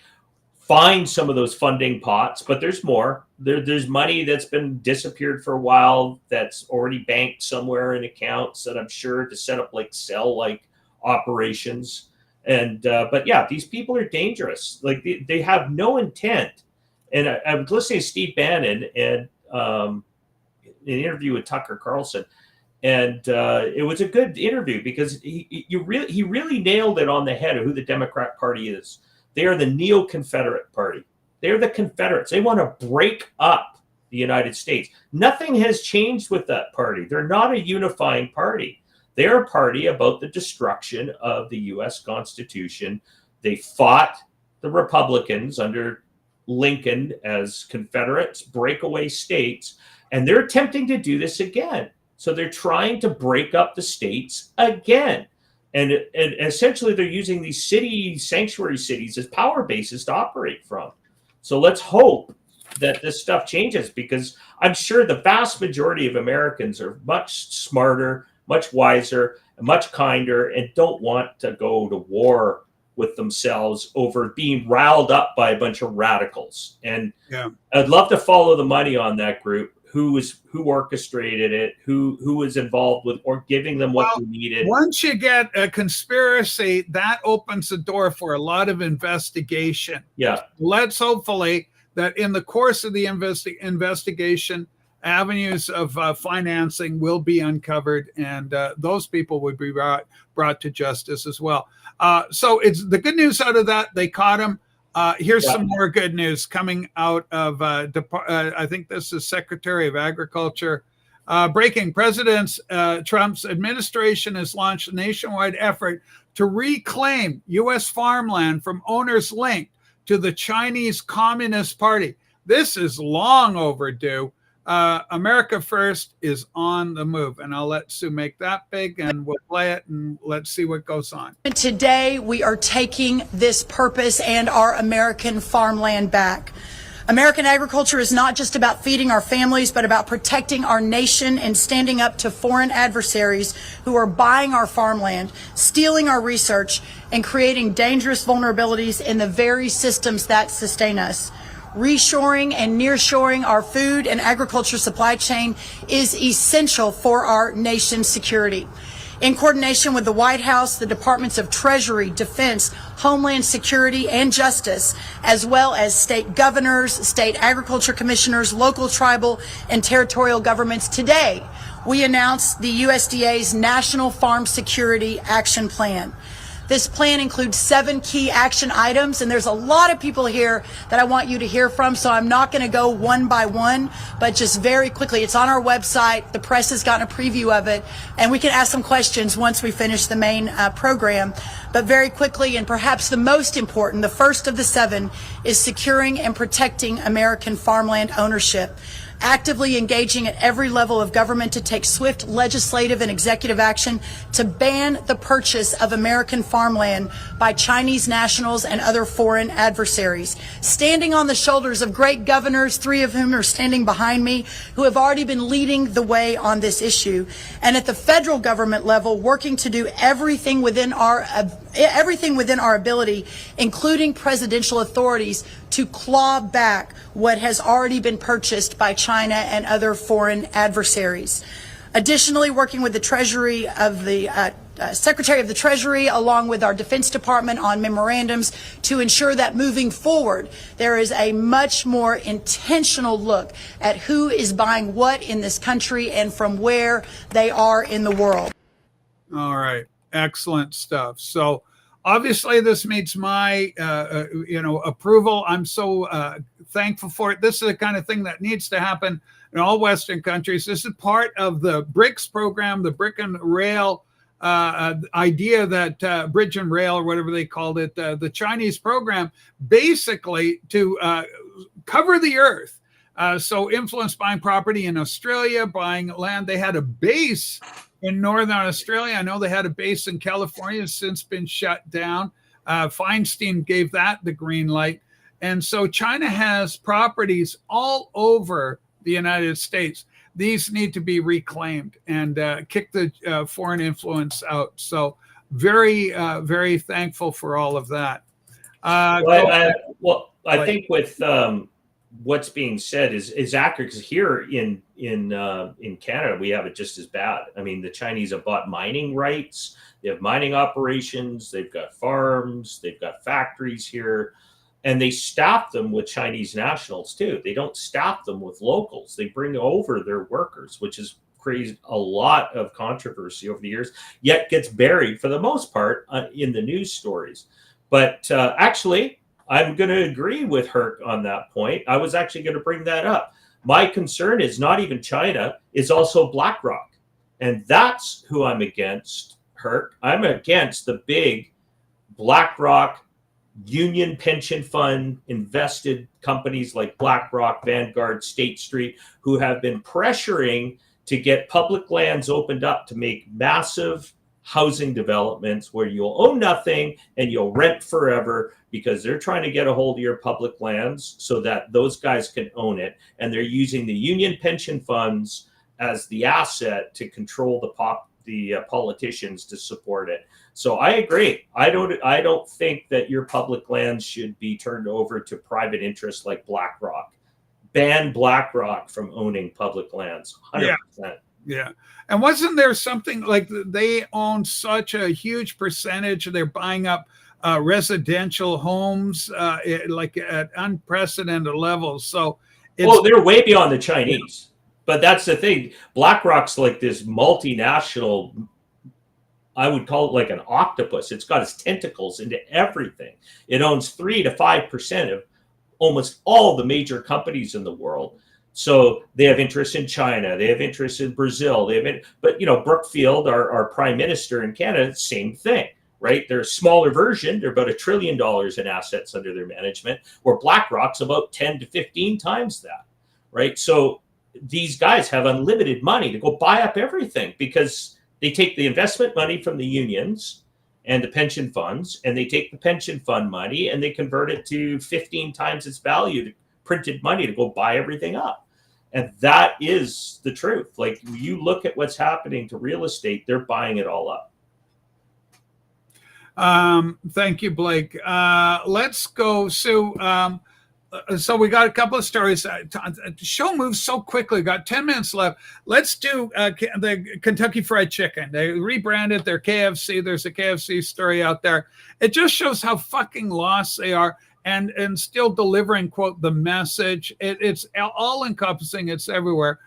find some of those funding pots, but there's more. There's money that's been disappeared for a while that's already banked somewhere in accounts that I'm sure to set up like cell-like operations. And but yeah, these people are dangerous. Like they have no intent. And I was listening to Steve Bannon and an interview with Tucker Carlson, and it was a good interview because he really nailed it on the head of who the Democrat Party is. They are the neo-Confederate Party. They're the Confederates. They want to break up the United States. Nothing has changed with that party. They're not a unifying party. They're a party about the destruction of the U.S. Constitution. They fought the Republicans under Lincoln as Confederates, breakaway states, and they're attempting to do this again. So they're trying to break up the states again. And essentially, they're using these sanctuary cities as power bases to operate from. So let's hope that this stuff changes, because I'm sure the vast majority of Americans are much smarter, much wiser, and much kinder, and don't want to go to war with themselves over being riled up by a bunch of radicals. And I'd love to follow the money on that group. Who orchestrated it, who was involved with, or giving them what they needed. Once you get a conspiracy, that opens the door for a lot of investigation. Yeah. Let's hopefully that in the course of the investigation, avenues of financing will be uncovered, and those people would be brought to justice as well. So it's the good news out of that. They caught him. Here's some more good news coming out of, I think this is Secretary of Agriculture. Breaking, President Trump's administration has launched a nationwide effort to reclaim U.S. farmland from owners linked to the Chinese Communist Party. This is long overdue. America First is on the move, and I'll let Sue make that big, and we'll play it, and let's see what goes on. Today, we are taking this purpose and our American farmland back. American agriculture is not just about feeding our families, but about protecting our nation and standing up to foreign adversaries who are buying our farmland, stealing our research, and creating dangerous vulnerabilities in the very systems that sustain us. Reshoring and nearshoring our food and agriculture supply chain is essential for our nation's security. In coordination with the White House, the Departments of Treasury, Defense, Homeland Security, and Justice, as well as state governors, state agriculture commissioners, local, tribal, and territorial governments, today we announced the USDA's National Farm Security Action Plan. This plan includes 7 key action items, and there's a lot of people here that I want you to hear from, so I'm not going to go one by one, but just very quickly. It's on our website. The press has gotten a preview of it, and we can ask some questions once we finish the main program. But very quickly, and perhaps the most important, the first of the 7, is securing and protecting American farmland ownership. Actively engaging at every level of government to take swift legislative and executive action to ban the purchase of American farmland by Chinese nationals and other foreign adversaries. Standing on the shoulders of great governors, 3 of whom are standing behind me, who have already been leading the way on this issue. And at the federal government level, working to do everything within our ability, including presidential authorities, to claw back what has already been purchased by China and other foreign adversaries. Additionally, working with the Treasury of the Secretary of the Treasury, along with our Defense Department, on memorandums to ensure that moving forward, there is a much more intentional look at who is buying what in this country and from where they are in the world. All right. Excellent stuff. So obviously this meets my, approval. I'm so thankful for it. This is the kind of thing that needs to happen in all Western countries. This is part of the BRICS program, the Brick and Rail idea that Bridge and Rail, or whatever they called it, the Chinese program, basically to cover the earth. So influence buying property in Australia, buying land. They had a base in Northern Australia. I know they had a base in California, has since been shut down. Feinstein gave that the green light. And so China has properties all over the United States. These need to be reclaimed and kick the foreign influence out. So very, very thankful for all of that. I think with what's being said is accurate, because here in Canada we have it just as bad. I mean, the Chinese have bought mining rights. They have mining operations. They've got farms. They've got factories here. And they staff them with Chinese nationals too. They don't staff them with locals. They bring over their workers, which has created a lot of controversy over the years, yet gets buried for the most part in the news stories. But actually, I'm going to agree with Herc on that point. I was actually going to bring that up. My concern is not even China, is also BlackRock. And that's who I'm against, Herc. I'm against the big BlackRock union pension fund invested companies like BlackRock, Vanguard, State Street, who have been pressuring to get public lands opened up to make massive housing developments where you'll own nothing and you'll rent forever, because they're trying to get a hold of your public lands so that those guys can own it. And they're using the union pension funds as the asset to control the politicians to support it. So I agree. I don't think that your public lands should be turned over to private interests like BlackRock. Ban BlackRock from owning public lands. 100%. Yeah. And wasn't there something like they own such a huge percentage? They're buying up residential homes like at unprecedented levels. So they're way beyond the Chinese. But that's the thing. BlackRock's like this multinational, I would call it like an octopus. It's got its tentacles into everything. It owns 3 to 5% of almost all the major companies in the world. So they have interest in China. They have interest in Brazil. But Brookfield, our prime minister in Canada, same thing, right? They're a smaller version. They're about $1 trillion in assets under their management, where BlackRock's about 10 to 15 times that, right? So these guys have unlimited money to go buy up everything, because they take the investment money from the unions and the pension funds, and they take the pension fund money and they convert it to 15 times its value to printed money to go buy everything up. And that is the truth. Like, you look at what's happening to real estate, they're buying it all up. Thank you, Blake. Let's go, Sue. So we got a couple of stories. The show moves so quickly. We've got 10 minutes left. Let's do the Kentucky Fried Chicken. They rebranded their KFC. There's a KFC story out there. It just shows how fucking lost they are, and still delivering, quote, the message. It's all encompassing. It's everywhere.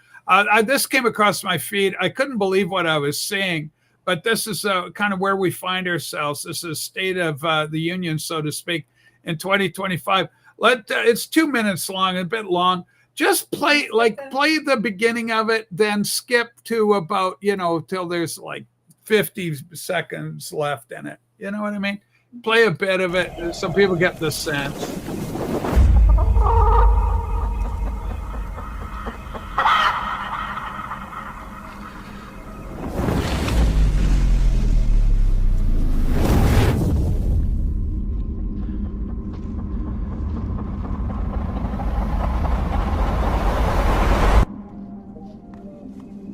This came across my feed. I couldn't believe what I was seeing, but this is kind of where we find ourselves. This is state of the union, so to speak, in 2025. It's 2 minutes long, a bit long. Just play the beginning of it, then skip to about, till there's like 50 seconds left in it. You know what I mean? Play a bit of it so people get the sense.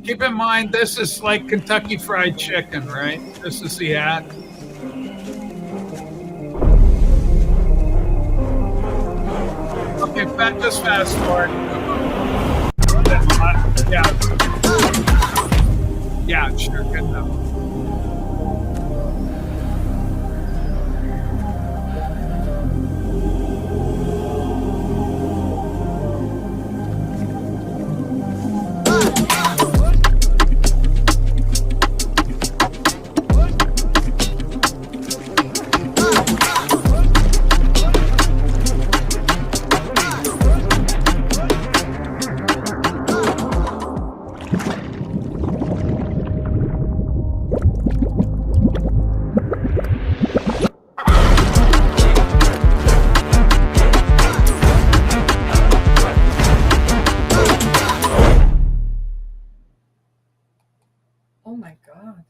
Keep in mind, this is like Kentucky Fried Chicken, right? This is the ad. Okay, just fast forward. Yeah, sure, good enough.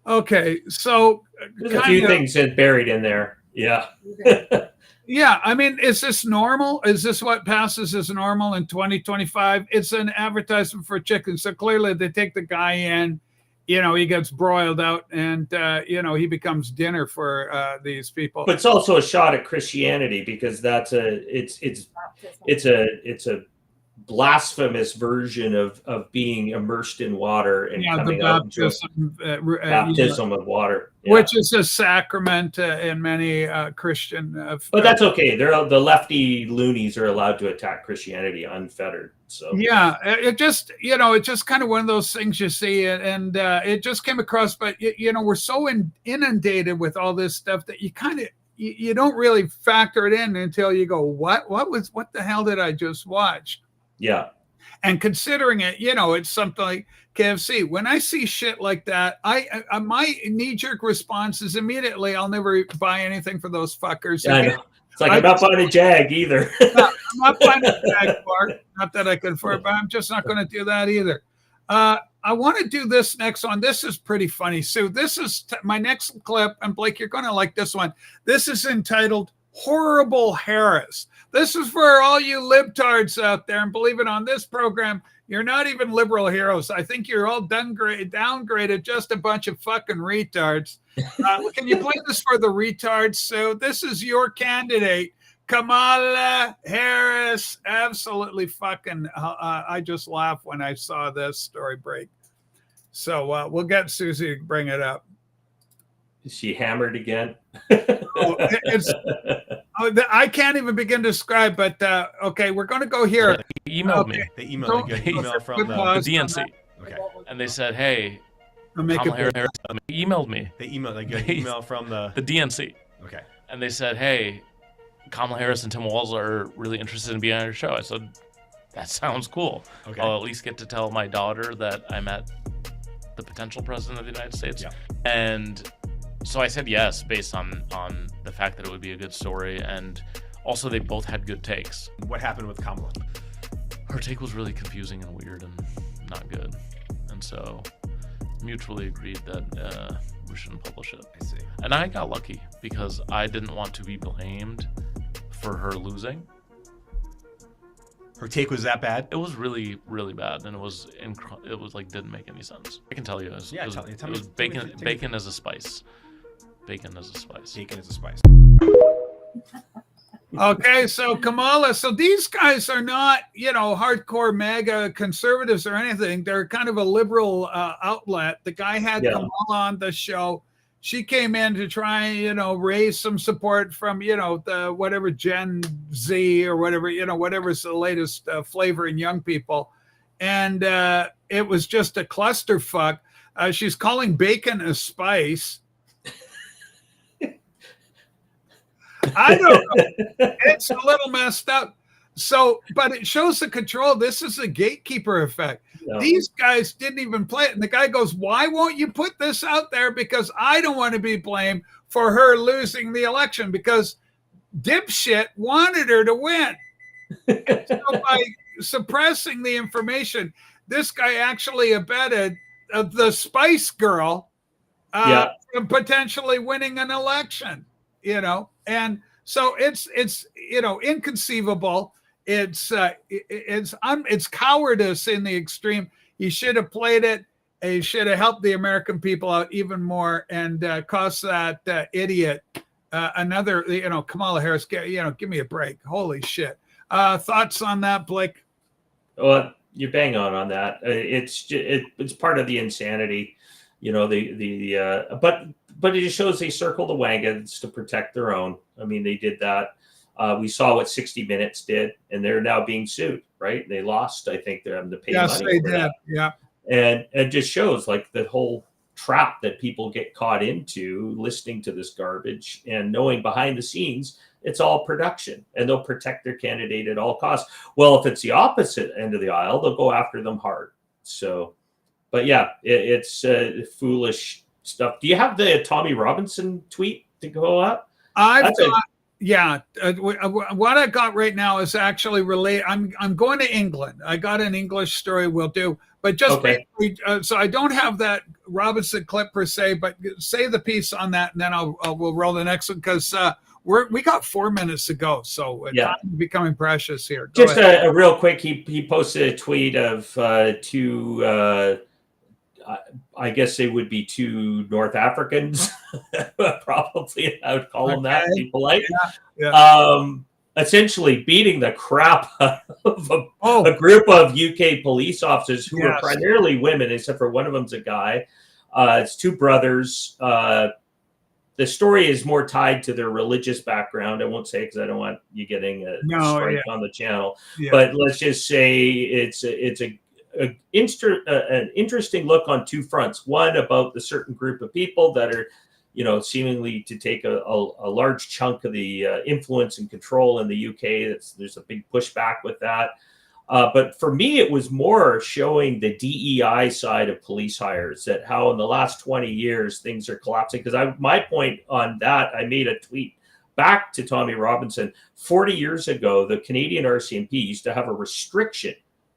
Okay, so there's a few things buried in there. Yeah. Yeah, I mean, is this normal? Is this what passes as normal in 2025? It's an advertisement for chicken. So clearly they take the guy in, he gets broiled out and, he becomes dinner for these people. But it's also a shot at Christianity because it's a blasphemous version of being immersed in water and coming out baptism of water. Yeah. Which is a sacrament in many Christian. But that's okay. The lefty loonies are allowed to attack Christianity unfettered. So yeah, it just kind of one of those things you see, and it just came across. But we're so inundated with all this stuff that you don't really factor it in until you go, what the hell did I just watch? Yeah. And considering it, it's something like KFC. When I see shit like that, my knee-jerk response is immediately, I'll never buy anything for those fuckers. Yeah, I know. It's like I'm not buying a Jag either. No, I'm not buying a Jag bar. Not that I can afford, but I'm just not going to do that either. I want to do this next one. This is pretty funny, Sue. This is my next clip, and Blake, you're going to like this one. This is entitled Horrible Harris. This is for all you libtards out there, and believe it, on this program, you're not even liberal heroes. I think you're all downgraded, just a bunch of fucking retards. Can you play this for the retards? So this is your candidate, Camala Harris. Absolutely fucking, I just laughed when I saw this story break. So we'll get Susie to bring it up. Is she hammered again? I can't even begin to describe, but okay, we're going to go here. They emailed me. They emailed me. Email from the DNC. Okay. And they said, hey, Kamala Harris emailed me. They email from the DNC. Okay. And they said, hey, Kamala Harris and Tim Walz are really interested in being on your show. I said, that sounds cool. Okay. I'll at least get to tell my daughter that I met the potential president of the United States. Yeah. And so I said yes, based on the fact that it would be a good story, and also they both had good takes. What happened with Kamala? Her take was really confusing and weird and not good, and so mutually agreed that we shouldn't publish it. I see. And I got lucky because I didn't want to be blamed for her losing. Her take was that bad? It was really, really bad, and it was like didn't make any sense. I can tell you, it was bacon as a spice. Bacon as a spice. Bacon as a spice. Okay, so Kamala, so these guys are not, hardcore MAGA conservatives or anything. They're kind of a liberal outlet. The guy had Kamala on the show. She came in to try, raise some support from, the whatever Gen Z or whatever, whatever's the latest flavor in young people. And it was just a clusterfuck. She's calling bacon a spice. I don't know. It's a little messed up. So, but it shows the control. This is a gatekeeper effect. No. These guys didn't even play it. And the guy goes, why won't you put this out there? Because I don't want to be blamed for her losing the election because dipshit wanted her to win. So by suppressing the information, this guy actually abetted the Spice Girl from potentially winning an election, and so it's inconceivable. It's cowardice in the extreme. He should have played it. He should have helped the American people out even more and cost that idiot another. Kamala Harris. Give me a break. Holy shit. Thoughts on that, Blake? Well, you bang on that. It's part of the insanity. But it just shows they circle the wagons to protect their own. I mean, they did that. We saw what 60 Minutes did, and they're now being sued, right? They lost, I think, they're having to pay money. Yes, they did. Yeah. And it just shows like the whole trap that people get caught into listening to this garbage and knowing behind the scenes it's all production, and they'll protect their candidate at all costs. Well, if it's the opposite end of the aisle, they'll go after them hard. So, but yeah, it's foolish stuff. Do you have the Tommy Robinson tweet to go up? Yeah, what I got right now is actually related. I'm going to England. I got an English story we'll do, but just Okay. so I don't have that Robinson clip per se, but say the piece on that, and then we'll roll the next one because we got 4 minutes to go, so time is becoming precious here. Go Just ahead. a real quick, he posted a tweet of two. I guess they would be two North Africans, probably. I would call them that, to be polite. Essentially beating the crap out of a group of UK police officers who are primarily women, except for one of them's a guy. It's two brothers. The story is more tied to their religious background. I won't say because I don't want you getting a strike on the channel. Yeah. But let's just say it's an interesting look on two fronts. One, about the certain group of people that are, seemingly to take a large chunk of the influence and control in the UK. There's a big pushback with that. But for me, it was more showing the DEI side of police hires, that how in the last 20 years things are collapsing. Because my point on that, I made a tweet back to Tommy Robinson. 40 years ago, the Canadian RCMP used to have a restriction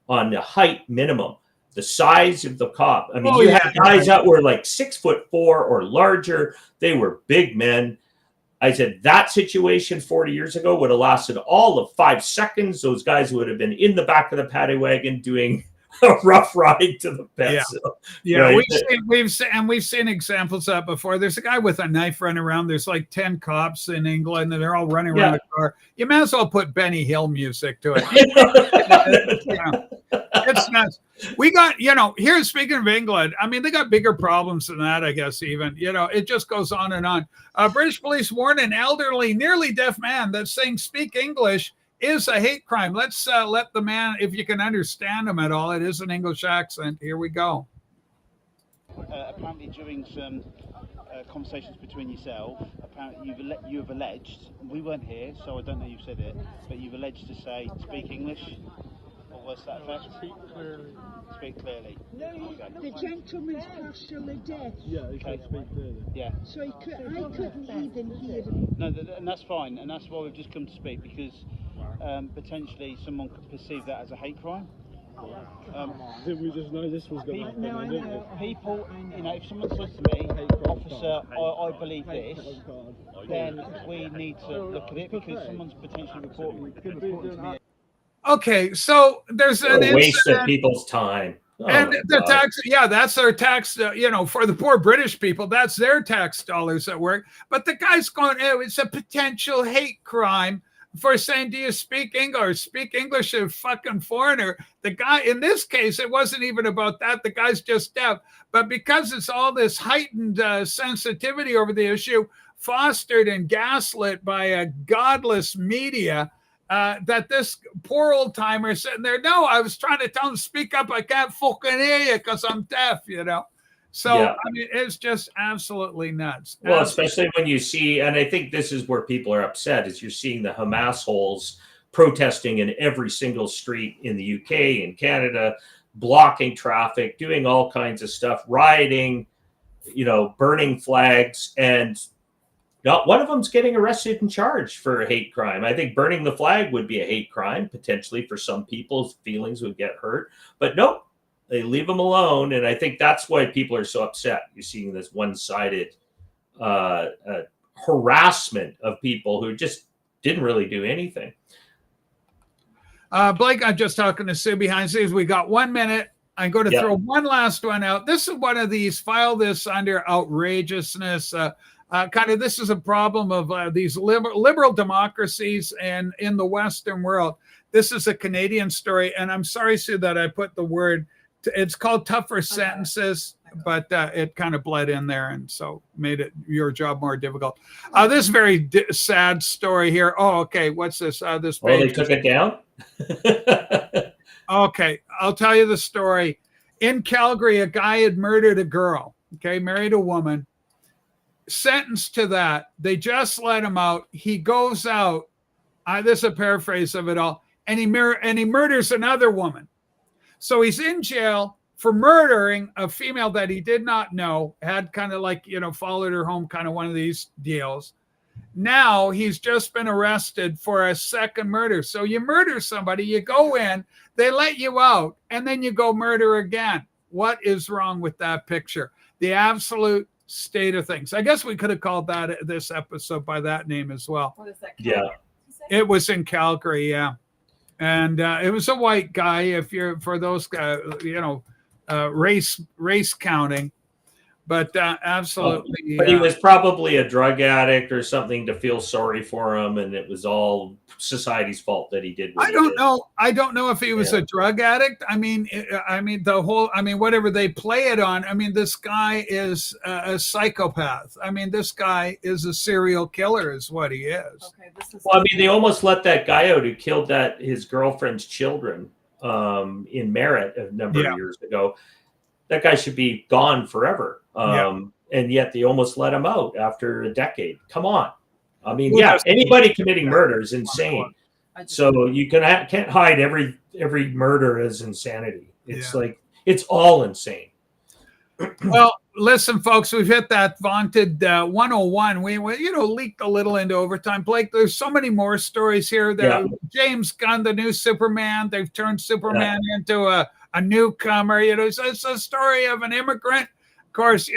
on the height minimum, the size of the cop. I mean, you had guys that were like 6'4" or larger. They were big men. I said that situation 40 years ago would have lasted all of 5 seconds. Those guys would have been in the back of the paddy wagon doing a rough ride to the pit. We've seen examples of that before. There's a guy with a knife running around. There's like 10 cops in England, and they're all running around a car. You might as well put Benny Hill music to it. It's nuts. We got, here, speaking of England, I mean, they got bigger problems than that, I guess, even. It just goes on and on. British police warn an elderly, nearly deaf man that saying speak English is a hate crime. Let's let the man, if you can understand him at all, it is an English accent. Here we go. Apparently during some conversations between yourself, apparently you have alleged, we weren't here, so I don't know you said it, but you've alleged to say speak English. What's that effect? Speak clearly. Speak clearly. No, the gentleman's partially deaf. Yeah, he can speak clearly. Yeah. So I couldn't even hear him. No, and that's fine, and that's why we've just come to speak, because potentially someone could perceive that as a hate crime. Did we just know this was going to happen? No, I know. People, if someone says to me, officer, I believe this, then we need to look at it, because someone's potentially reporting to me. Okay, so there's an waste of people's time. And the tax, that's their tax, for the poor British people, that's their tax dollars at work. But the guy's going, it's a potential hate crime for saying, do you speak English? Speak English to a fucking foreigner. The guy, in this case, it wasn't even about that. The guy's just deaf. But because it's all this heightened sensitivity over the issue, fostered and gaslit by a godless media, that this poor old timer is sitting there. No, I was trying to tell him, speak up. I can't fucking hear you because I'm deaf, So, I mean, it's just absolutely nuts. Well, especially when you see, and I think this is where people are upset, is you're seeing the Hamas holes protesting in every single street in the UK and Canada, blocking traffic, doing all kinds of stuff, rioting, burning flags, and not one of them's getting arrested and charged for a hate crime. I think burning the flag would be a hate crime, potentially for some people's feelings would get hurt. But nope, they leave them alone. And I think that's why people are so upset. You're seeing this one-sided harassment of people who just didn't really do anything. Blake, I'm just talking to Sue behind scenes. We got 1 minute. I'm going to throw one last one out. This is one of these, file this under outrageousness. This is a problem of these liberal democracies and in the Western world. This is a Canadian story, and I'm sorry, Sue, that I put the word. It's called tougher sentences, but it kind of bled in there, and so made it your job more difficult. This very sad story here. Oh, okay. What's this? This page. Oh, they took it down. Okay, I'll tell you the story. In Calgary, a guy had murdered a girl. Okay, married a woman. Sentenced to that. They just let him out. He goes out. This is a paraphrase of it all. And he murders another woman. So he's in jail for murdering a female that he did not know, had kind of like, followed her home, kind of one of these deals. Now he's just been arrested for a second murder. So you murder somebody, you go in, they let you out, and then you go murder again. What is wrong with that picture? The absolute state of things. I guess we could have called this episode by that name as well. What is that? Yeah. It was in Calgary, yeah. And it was a white guy, if you're for those guys, race counting. But absolutely. But he was probably a drug addict or something to feel sorry for him, and it was all society's fault that he did. I don't know. I don't know if he was a drug addict. I mean, whatever they play it on. I mean, this guy is a psychopath. I mean, this guy is a serial killer, is what he is. Okay, well, I mean, they almost let that guy out who killed his girlfriend's children in Merritt a number of years ago. That guy should be gone forever. And yet they almost let him out after a decade. Come on. I mean, anybody committing murder is insane. So you can't hide every murder as insanity. It's like, it's all insane. Well, listen, folks, we've hit that vaunted 101. We leaked a little into overtime. Blake, there's so many more stories here. James Gunn, the new Superman. They've turned Superman into a newcomer. It's a story of an immigrant. Of course,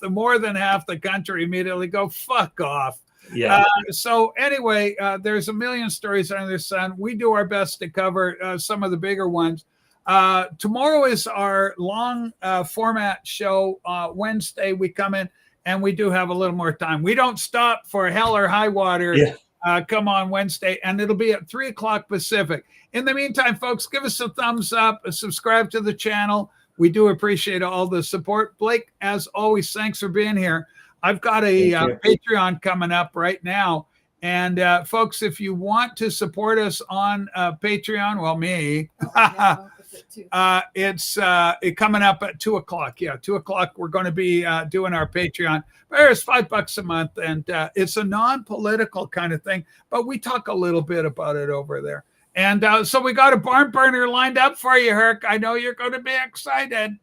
more than half the country immediately go, fuck off. Yeah. So anyway, there's a million stories under the sun. We do our best to cover some of the bigger ones. Tomorrow is our long format show. Wednesday, we come in and we do have a little more time. We don't stop for hell or high water. Come on Wednesday, and it'll be at 3:00 Pacific. In the meantime, folks, give us a thumbs up, subscribe to the channel. We do appreciate all the support. Blake, as always, thanks for being here. I've got a Patreon coming up right now. And folks, if you want to support us on Patreon, well, me, it's coming up at 2:00. Yeah, 2:00. We're going to be doing our Patreon. There's $5 a month, and it's a non-political kind of thing, but we talk a little bit about it over there. And so we got a barn burner lined up for you, Herc. I know you're going to be excited.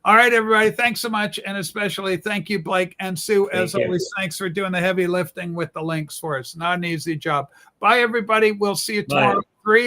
All right, everybody. Thanks so much. And especially thank you, Blake and Sue. As always, thanks for doing the heavy lifting with the links for us. Not an easy job. Bye, everybody. We'll see you tomorrow. 3